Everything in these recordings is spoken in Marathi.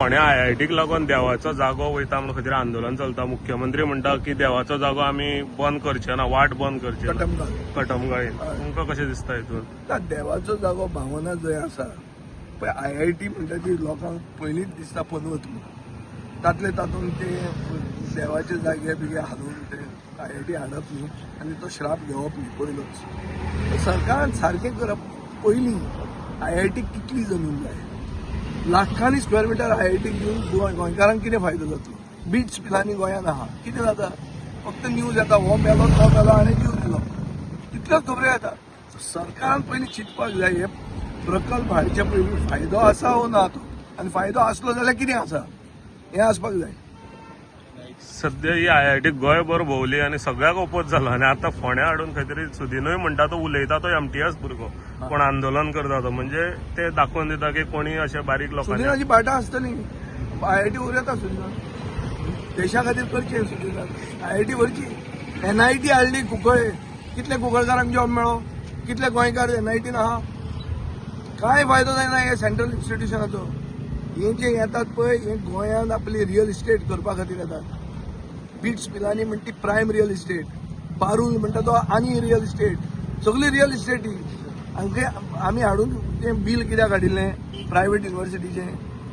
फोंड्या IITक लागून देवाचो जागो वयता म्हणून खंय तरी आंदोलन चलता. मुख्यमंत्री म्हणटा की देवाचो जागो आमी बंद करचे ना, वाट बंद करचे ना कटमगाळीन. तुमकां कशें दिसता हितून? देवाचो जागो भावना जंय आसा पळय, IIT म्हणटा ती लोकांक पयलींच दिसता पनवत म्हणून. तातूंत ते देवाचे जागे बिगे हाडून ते IIT हाडप न्ही आनी तो श्राप घेवप न्ही पयलोच. सरकारान सारकें करप. पयलीं IITक कितली जमीन जाय, लाखांनी स्क्वेअर मिटर IITक दिवन गोंयकारांक कितें फायदो जातलो? बीच पिलांनी गोंयांत आहा, कितें जाता? फक्त न्यूज येता, हो मेलो तो मेलो आनी न्यूज दिलो, तितल्योच खबरो येता. सरकारान पयलीं चिंतपाक जाय हे प्रकल्प हाडचे पयलीं फायदो आसा वो ना तो, आनी फायदो आसलो जाल्यार कितें आसा हें आसपाक जाय. सध्या ही IIT गोंयभर भोंवली आनी सगळ्याक ओपोज जालो आनी आतां फोंड्या हाडून खंय तरी सुदीनूय म्हणटा तो उलयता तो MTS भुरगो, कोण आंदोलन करता तो. म्हणजे ते दाखोवन दिता की कोणी अशे बारीक लोकांनी सुदिनाची बाटा आसतली. IIT उरयता सुदिना, देशा खातीर करचें सुदिना. IIT व्हरची. NIT हाडली कुंकळे, कितले कुंकळकारांक जॉब मेळ्ळो, कितले गोंयकार NITन आहा. कांय फायदो जायना हे सेंट्रल इन्स्टिट्यूशनाचो. हे जे येतात पळय हे गोंयांत आपली रियल इस्टेट करपा खातीर येतात. बीट्स पिलांनी म्हणटा ती प्रायम रियल इस्टेट, पारूल म्हणटा तो आनी रियल इस्टेट, सगळी रियल इस्टेट ही. आमी हाडून तें बील कित्याक हाडिल्लें प्रायव्हेट युनिव्हर्सिटीचें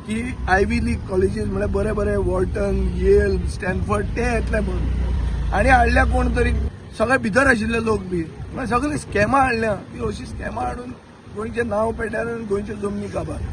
की Ivy League कॉलेजीस म्हळ्यार बरे बरे वॉल्टन, येल, स्टॅनफर्ड ते येतले म्हणून. आनी हाडल्या कोण तरी सगळे भितर आशिल्ले लोक बी, सगळे स्कॅमां हाडल्या. ती अशी स्कॅमां हाडून गोंयचें नांव पेड्यार आनी गोंयच्यो जमनी काबार.